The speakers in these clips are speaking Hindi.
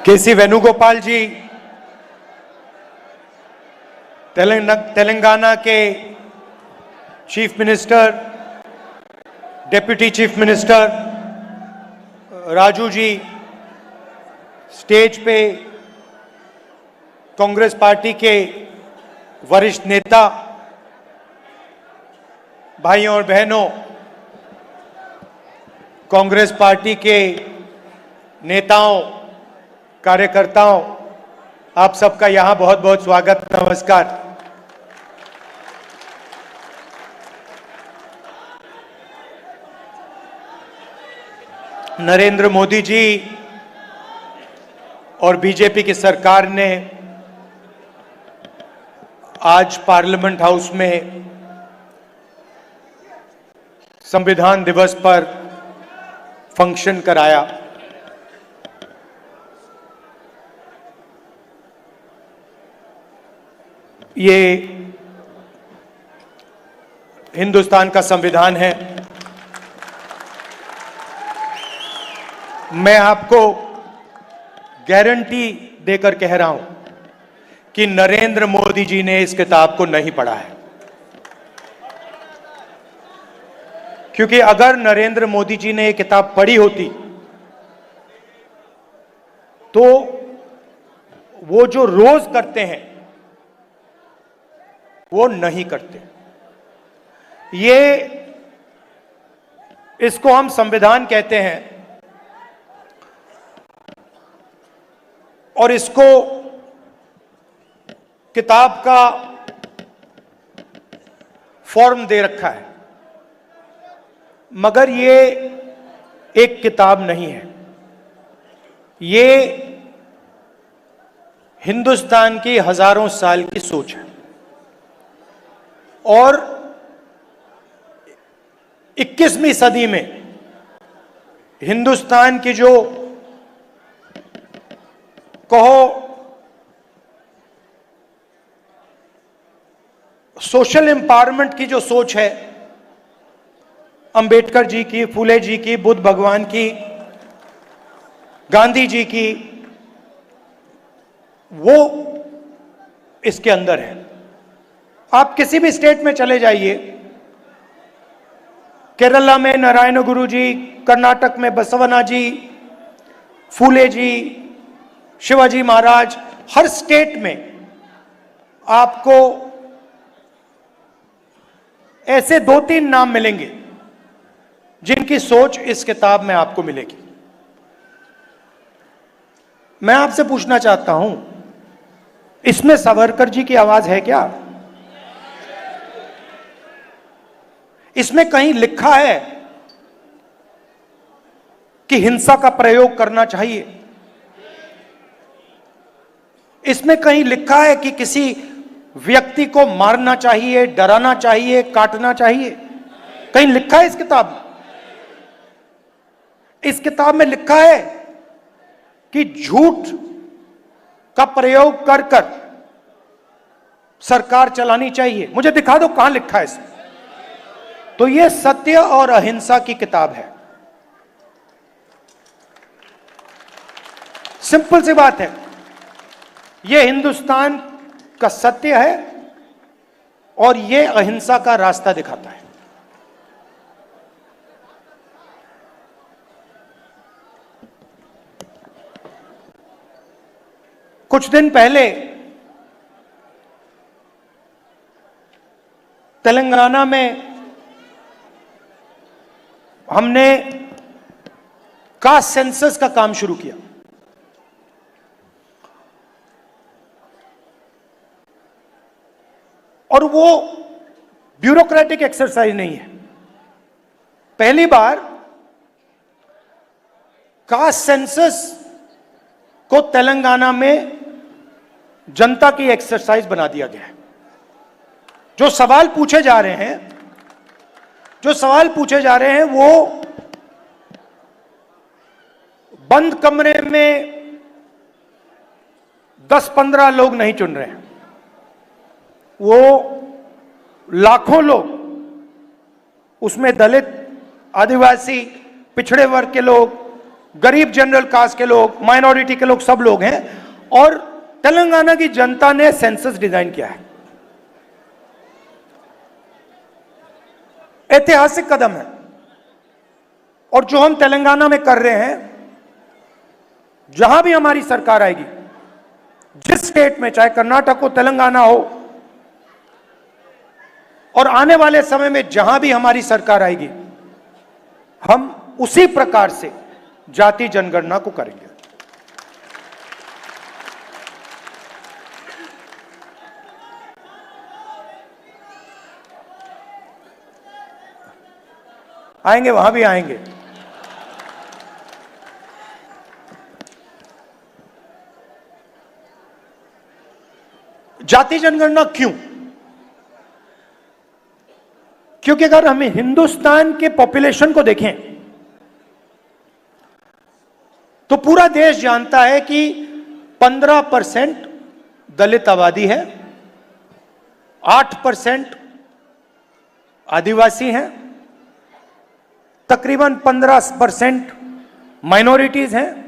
केसी वेणुगोपाल जी, तेलंगाना के chief minister, deputy chief minister Raju ji, stage पे कांग्रेस पार्टी के वरिष्ठ नेता, भाइयों और बहनों, कांग्रेस पार्टी के नेताओं, कार्यकर्ताओं, आप सबका यहां बहुत बहुत स्वागत, नमस्कार। नरेंद्र मोदी जी और बीजेपी की सरकार ने आज पार्लियामेंट हाउस में संविधान दिवस पर फंक्शन कराया। ये हिंदुस्तान का संविधान है। मैं आपको गारंटी देकर कह रहा हूं कि नरेंद्र मोदी जी ने इस किताब को नहीं पढ़ा है, क्योंकि अगर नरेंद्र मोदी जी ने ये किताब पढ़ी होती तो वो जो रोज करते हैं वो नहीं करते। ये इसको हम संविधान कहते हैं और इसको किताब का फॉर्म दे रखा है, मगर ये एक किताब नहीं है। ये हिंदुस्तान की हजारों साल की सोच है और 21वीं सदी में हिंदुस्तान की जो कहो सोशल एम्पावरमेंट की जो सोच है, अंबेडकर जी की, फूले जी की, बुद्ध भगवान की, गांधी जी की, वो इसके अंदर है। आप किसी भी स्टेट में चले जाइए, केरला में नारायण गुरु जी, कर्नाटक में बसवना जी, फूले जी, शिवाजी महाराज, हर स्टेट में आपको ऐसे 2-3 नाम मिलेंगे जिनकी सोच इस किताब में आपको मिलेगी। मैं आपसे पूछना चाहता हूं, इसमें सावरकर जी की आवाज है क्या? इसमें कहीं लिखा है कि हिंसा का प्रयोग करना चाहिए? इसमें कहीं लिखा है कि किसी व्यक्ति को मारना चाहिए, डराना चाहिए, काटना चाहिए? कहीं लिखा है इस किताब में? इस किताब में लिखा है कि झूठ का प्रयोग कर कर सरकार चलानी चाहिए? मुझे दिखा दो कहां लिखा है इसमें। तो यह सत्य और अहिंसा की किताब है। सिंपल सी बात है, यह हिंदुस्तान का सत्य है और यह अहिंसा का रास्ता दिखाता है। कुछ दिन पहले तेलंगाना में हमने कास्ट सेंसस का काम शुरू किया और वो ब्यूरोक्रेटिक एक्सरसाइज नहीं है। पहली बार कास्ट सेंसस को तेलंगाना में जनता की एक्सरसाइज बना दिया गया है। जो सवाल पूछे जा रहे हैं वो बंद कमरे में 10-15 लोग नहीं चुन रहे हैं, वो लाखों लोग, उसमें दलित, आदिवासी, पिछड़े वर्ग के लोग, गरीब जनरल कास्ट के लोग, माइनॉरिटी के लोग, सब लोग हैं। और तेलंगाना की जनता ने सेंसस डिजाइन किया है। ऐतिहासिक कदम है। और जो हम तेलंगाना में कर रहे हैं, जहां भी हमारी सरकार आएगी, जिस स्टेट में, चाहे कर्नाटक हो, तेलंगाना हो, और आने वाले समय में जहां भी हमारी सरकार आएगी, हम उसी प्रकार से जाति जनगणना को करेंगे। आएंगे, वहां भी आएंगे। जाति जनगणना क्यों? क्योंकि अगर हम हिंदुस्तान के पॉपुलेशन को देखें तो पूरा देश जानता है कि 15% दलित आबादी है, 8% आदिवासी हैं, तकरीबन 15% माइनॉरिटीज हैं।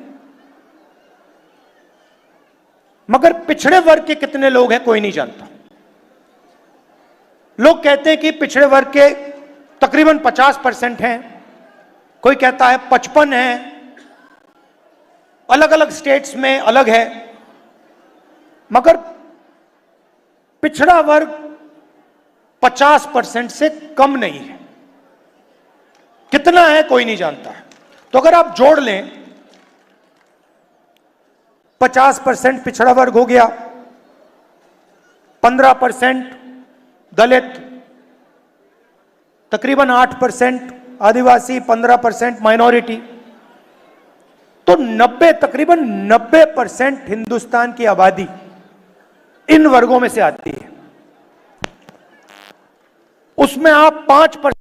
मगर पिछड़े वर्ग के कितने लोग हैं कोई नहीं जानता। लोग कहते हैं कि पिछड़े वर्ग के तकरीबन 50% हैं, कोई कहता है 55 है, अलग अलग स्टेट्स में अलग है। मगर पिछड़ा वर्ग 50% से कम नहीं है। कितना है कोई नहीं जानता है। तो अगर आप जोड़ लें, 50% पिछड़ा वर्ग हो गया, 15% दलित, तकरीबन 8% आदिवासी, 15% माइनॉरिटी, तो 90, तकरीबन 90% हिंदुस्तान की आबादी इन वर्गों में से आती है। उसमें आप 5%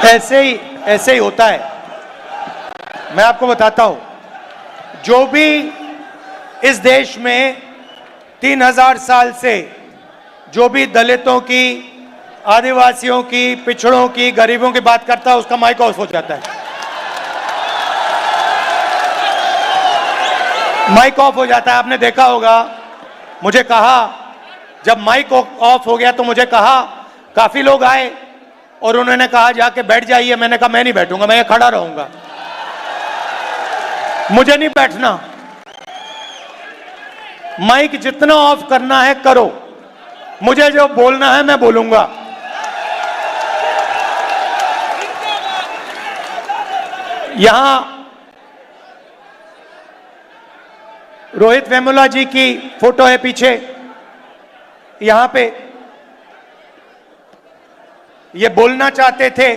ऐसे ही होता है। मैं आपको बताता हूं, जो भी इस देश में 3000 साल से जो भी दलितों की, आदिवासियों की, पिछड़ों की, गरीबों की बात करता है, उसका माइक ऑफ हो जाता है। माइक ऑफ हो जाता है। आपने देखा होगा, मुझे कहा, जब माइक ऑफ हो गया तो मुझे कहा, काफी लोग आए और उन्होंने कहा जाके बैठ जाइए। मैंने कहा मैं नहीं बैठूंगा, मैं खड़ा रहूंगा, मुझे नहीं बैठना। माइक जितना ऑफ करना है करो, मुझे जो बोलना है मैं बोलूंगा। यहां रोहित वेमुला जी की फोटो है पीछे, यहां पे ये बोलना चाहते थे,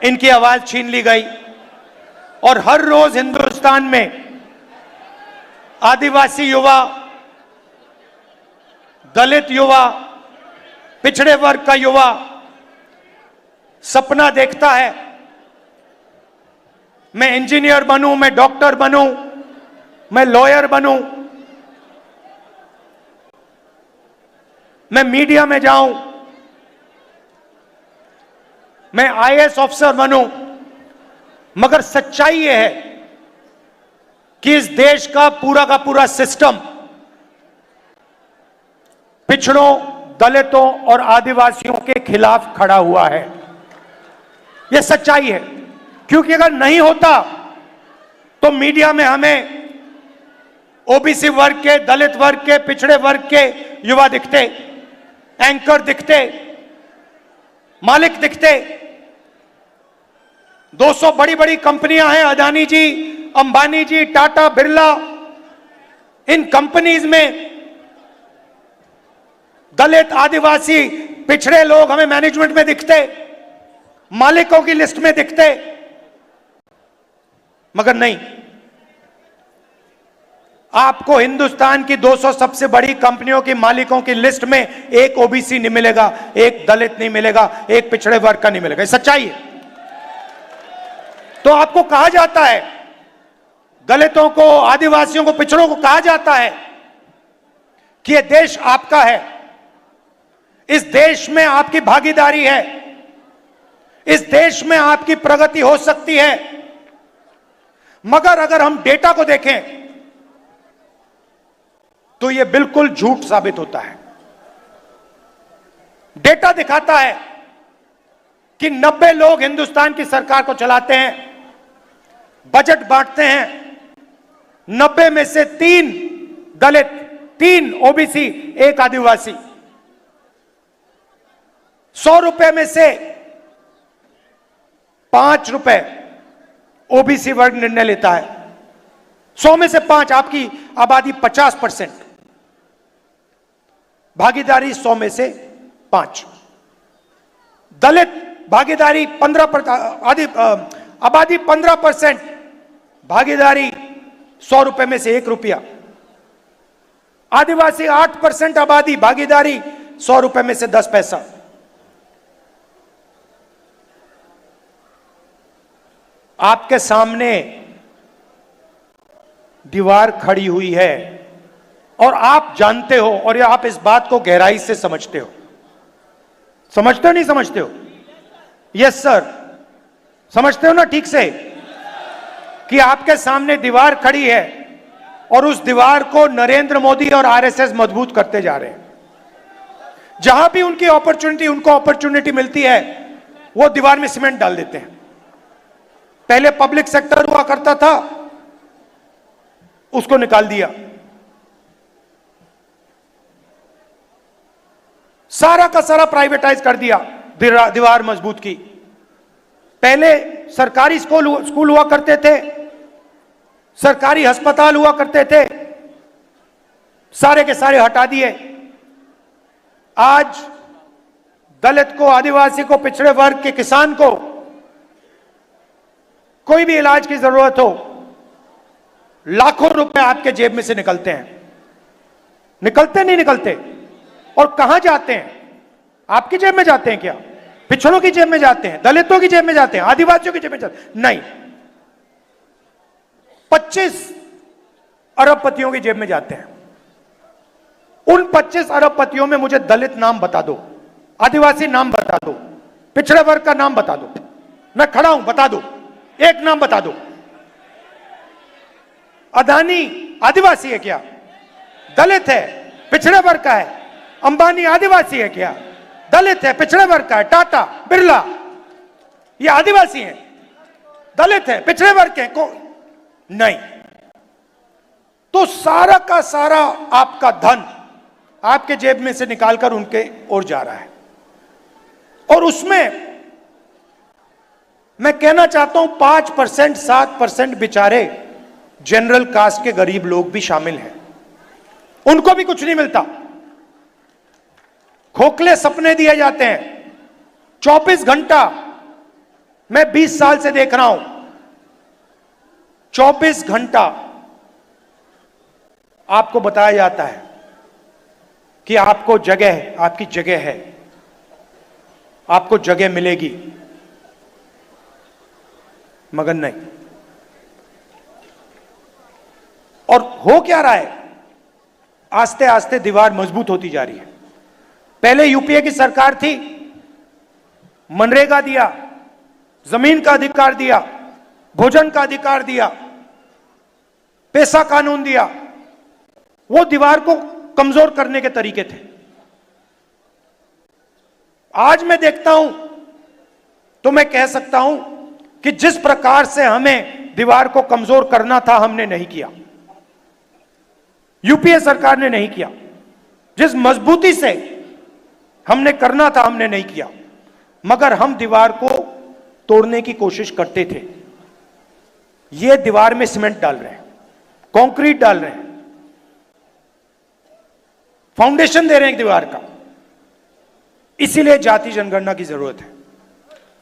इनकी आवाज छीन ली गई। और हर रोज हिंदुस्तान में आदिवासी युवा, दलित युवा, पिछड़े वर्ग का युवा सपना देखता है, मैं इंजीनियर बनूं, मैं डॉक्टर बनूं, मैं लॉयर बनूं, मैं मीडिया में जाऊं, मैं आईएएस ऑफिसर बनूं। मगर सच्चाई यह है कि इस देश का पूरा सिस्टम पिछड़ों, दलितों और आदिवासियों के खिलाफ खड़ा हुआ है। यह सच्चाई है, क्योंकि अगर नहीं होता तो मीडिया में हमें ओबीसी वर्ग के, दलित वर्ग के, पिछड़े वर्ग के युवा दिखते, एंकर दिखते, मालिक दिखते। 200 बड़ी बड़ी कंपनियां हैं, अदानी जी, अंबानी जी, टाटा, बिरला। इन कंपनीज में दलित, आदिवासी, पिछड़े लोग हमें मैनेजमेंट में दिखते, मालिकों की लिस्ट में दिखते। मगर नहीं, आपको हिंदुस्तान की 200 सबसे बड़ी कंपनियों की मालिकों की लिस्ट में एक ओबीसी नहीं मिलेगा, एक दलित नहीं मिलेगा, एक पिछड़े वर्ग का नहीं मिलेगा। ये सच्चाई है। तो आपको कहा जाता है, दलितों को, आदिवासियों को, पिछड़ों को कहा जाता है कि यह देश आपका है, इस देश में आपकी भागीदारी है, इस देश में आपकी प्रगति हो सकती है। मगर अगर हम डेटा को देखें तो यह बिल्कुल झूठ साबित होता है। डेटा दिखाता है कि 90 लोग हिंदुस्तान की सरकार को चलाते हैं, बजट बांटते हैं। 90 में से 3 दलित, 3 ओबीसी, 1 आदिवासी। 100 रुपए में से 5 रुपए ओबीसी वर्ग निर्णय लेता है। 100 में से 5, आपकी आबादी 50%, भागीदारी 100 में से 5। दलित भागीदारी 15%, आबादी 15%, भागीदारी 100 रुपए में से 1 रुपया। आदिवासी 8% आबादी, भागीदारी 100 रुपए में से 10 पैसा। आपके सामने दीवार खड़ी हुई है और आप जानते हो, और आप इस बात को गहराई से समझते हो। समझते हो नहीं समझते हो? यस सर, समझते हो ना ठीक से कि आपके सामने दीवार खड़ी है और उस दीवार को नरेंद्र मोदी और आरएसएस मजबूत करते जा रहे हैं। जहां भी उनको अपॉर्चुनिटी मिलती है, वो दीवार में सीमेंट डाल देते हैं। पहले पब्लिक सेक्टर हुआ करता था, उसको निकाल दिया। सारा का सारा प्राइवेटाइज कर दिया, दीवार मजबूत की। पहले सरकारी स्कूल हुआ करते थे, सरकारी अस्पताल हुआ करते थे, सारे के सारे हटा दिए। आज दलित को, आदिवासी को, पिछड़े वर्ग के किसान को कोई भी इलाज की जरूरत हो, लाखों रुपए आपके जेब में से निकलते हैं। निकलते नहीं निकलते? और कहां जाते हैं? आपकी जेब में जाते हैं क्या? पिछड़ों की जेब में जाते हैं, दलितों की जेब में जाते हैं, आदिवासियों की जेब में जाते हैं? नहीं, 25 अरबपतियों की जेब में जाते हैं। उन 25 अरबपतियों में मुझे दलित नाम बता दो, आदिवासी नाम बता दो, पिछड़े वर्ग का नाम बता दो। मैं खड़ा हूं, बता दो, एक नाम बता दो। अदानी आदिवासी है क्या? दलित है, पिछड़े वर्ग का है। अंबानी आदिवासी है क्या? दलित है, पिछड़े वर्ग का है। टाटा, बिरला, ये आदिवासी हैं, दलित है, पिछड़े वर्ग के को नहीं। तो सारा का सारा आपका धन आपके जेब में से निकालकर उनके ओर जा रहा है। और उसमें मैं कहना चाहता हूं 5%, 7% बेचारे जनरल कास्ट के गरीब लोग भी शामिल हैं, उनको भी कुछ नहीं मिलता। खोखले सपने दिए जाते हैं। 24 घंटा मैं 20 साल से देख रहा हूं, 24 घंटा आपको बताया जाता है कि आपको जगह, आपकी जगह है, आपको जगह मिलेगी, मगर नहीं। और हो क्या रहा है? आस्ते आस्ते दीवार मजबूत होती जा रही है। पहले यूपीए की सरकार थी, मनरेगा दिया, जमीन का अधिकार दिया, भोजन का अधिकार दिया, पैसा कानून दिया, वो दीवार को कमजोर करने के तरीके थे। आज मैं देखता हूं तो मैं कह सकता हूं कि जिस प्रकार से हमें दीवार को कमजोर करना था, हमने नहीं किया, यूपीए सरकार ने नहीं किया। जिस मजबूती से हमने करना था, हमने नहीं किया, मगर हम दीवार को तोड़ने की कोशिश करते थे। ये दीवार में सीमेंट डाल रहे हैं, कंक्रीट डाल रहे हैं, फाउंडेशन दे रहे हैं दीवार का। इसीलिए जाति जनगणना की जरूरत है।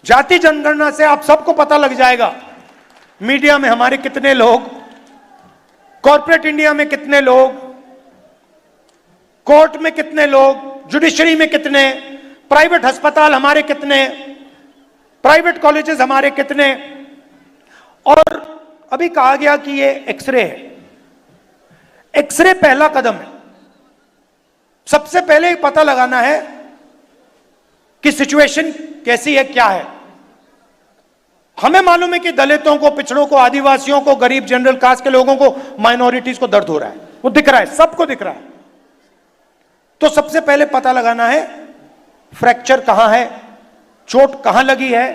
जाति जनगणना से आप सबको पता लग जाएगा, मीडिया में हमारे कितने लोग, कॉर्पोरेट इंडिया में कितने लोग, कोर्ट में कितने लोग, जुडिशरी में कितने, प्राइवेट अस्पताल हमारे कितने, प्राइवेट कॉलेजेस हमारे कितने। और अभी कहा गया कि ये एक्सरे है। एक्सरे पहला कदम है। सबसे पहले पता लगाना है कि सिचुएशन कैसी है, क्या है। हमें मालूम है कि दलितों को, पिछड़ों को, आदिवासियों को, गरीब जनरल कास्ट के लोगों को, माइनॉरिटीज को दर्द हो रहा है, वो दिख रहा है, सबको दिख रहा है। तो सबसे पहले पता लगाना है फ्रैक्चर कहां है, चोट कहां लगी है,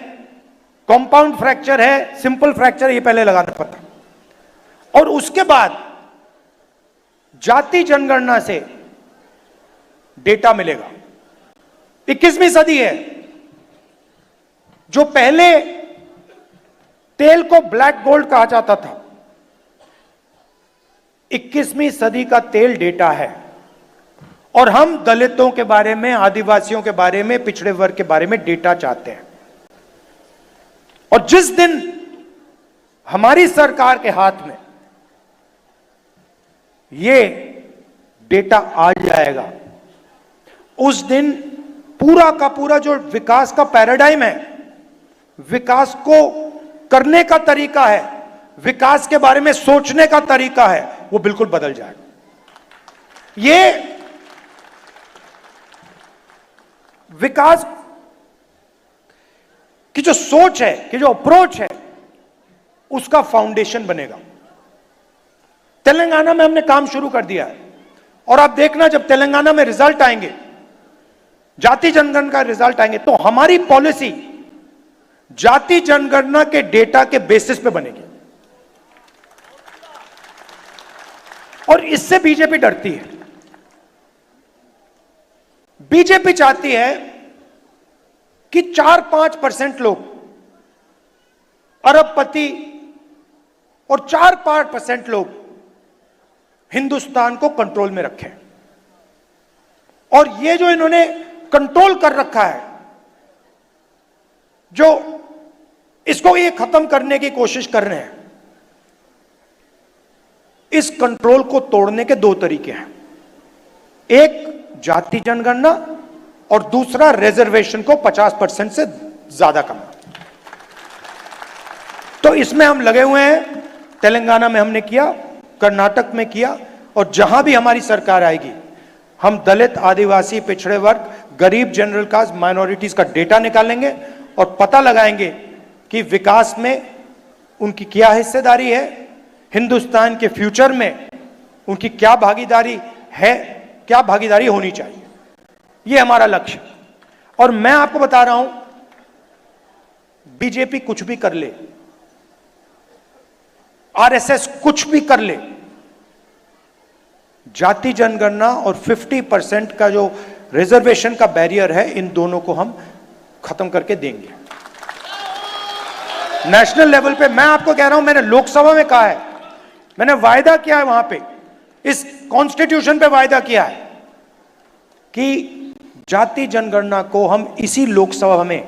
कंपाउंड फ्रैक्चर है, सिंपल फ्रैक्चर, ये पहले लगाना पड़ता। और उसके बाद जाति जनगणना से डेटा मिलेगा। 21वीं सदी है। जो पहले तेल को ब्लैक गोल्ड कहा जाता था, 21वीं सदी का तेल डेटा है। और हम दलितों के बारे में, आदिवासियों के बारे में, पिछड़े वर्ग के बारे में डेटा चाहते हैं। और जिस दिन हमारी सरकार के हाथ में ये डेटा आ जाएगा, उस दिन पूरा का पूरा जो विकास का पैराडाइम है, विकास को करने का तरीका है, विकास के बारे में सोचने का तरीका है, वो बिल्कुल बदल जाएगा। ये विकास की जो सोच है, कि जो अप्रोच है, उसका फाउंडेशन बनेगा। तेलंगाना में हमने काम शुरू कर दिया है। और आप देखना, जब तेलंगाना में रिजल्ट आएंगे, जाति जनगणना का रिजल्ट आएंगे, तो हमारी पॉलिसी जाति जनगणना के डेटा के बेसिस पे बनेगी। और इससे बीजेपी डरती है। बीजेपी चाहती है कि 4-5% लोग अरबपति और 4-5% लोग हिंदुस्तान को कंट्रोल में रखें। और ये जो इन्होंने कंट्रोल कर रखा है, जो इसको ये खत्म करने की कोशिश कर रहे हैं, इस कंट्रोल को तोड़ने के दो तरीके हैं। एक जाति जनगणना और दूसरा रिजर्वेशन को 50% से ज्यादा करना। तो इसमें हम लगे हुए हैं। तेलंगाना में हमने किया, कर्नाटक में किया, और जहां भी हमारी सरकार आएगी हम दलित, आदिवासी, पिछड़े वर्ग, गरीब, जनरल कास्ट, माइनॉरिटीज का डेटा निकालेंगे और पता लगाएंगे कि विकास में उनकी क्या हिस्सेदारी है, हिंदुस्तान के फ्यूचर में उनकी क्या भागीदारी है, क्या भागीदारी होनी चाहिए। यह हमारा लक्ष्य। और मैं आपको बता रहा हूं, बीजेपी कुछ भी कर ले, आरएसएस कुछ भी कर ले, जाति जनगणना और 50% का जो रिजर्वेशन का बैरियर है, इन दोनों को हम खत्म करके देंगे नेशनल लेवल पे। मैं आपको कह रहा हूं, मैंने लोकसभा में कहा है, मैंने वायदा किया है, वहां पे इस कॉन्स्टिट्यूशन पे वायदा किया है कि जाति जनगणना को हम इसी लोकसभा में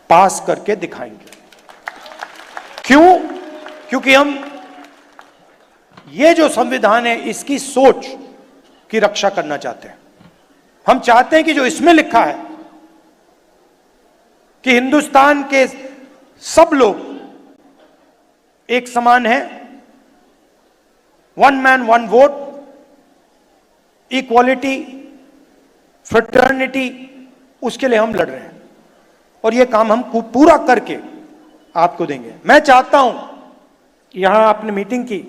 पास करके दिखाएंगे। क्यों? क्योंकि हम ये जो संविधान है इसकी सोच की रक्षा करना चाहते हैं। हम चाहते हैं कि जो इसमें लिखा है कि हिंदुस्तान के सब लोग एक समान हैं, one man one vote, equality, fraternity, उसके लिए हम लड़ रहे हैं और यह काम हम पूरा करके आपको देंगे। मैं चाहता हूं, यहां आपने मीटिंग की,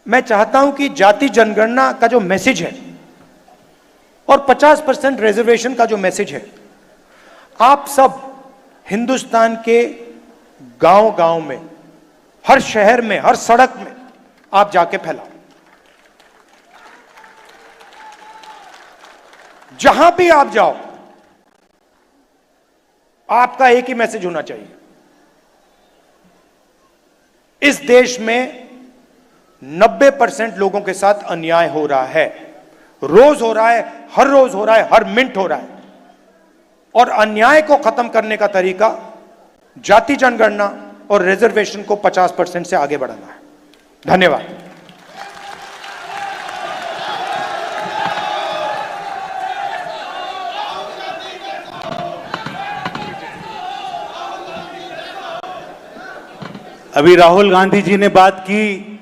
मैं चाहता हूं कि जाति जनगणना का जो मैसेज है और 50% रिजर्वेशन का जो मैसेज है, आप सब हिंदुस्तान के गांव गांव में, हर शहर में, हर सड़क में आप जाके फैलाओ। जहां भी आप जाओ, आपका एक ही मैसेज होना चाहिए, इस देश में 90% लोगों के साथ अन्याय हो रहा है, रोज हो रहा है, हर रोज हो रहा है, हर मिनट हो रहा है। और अन्याय को खत्म करने का तरीका जाति जनगणना और रिजर्वेशन को 50% से आगे बढ़ाना है। धन्यवाद। अभी राहुल गांधी जी ने बात की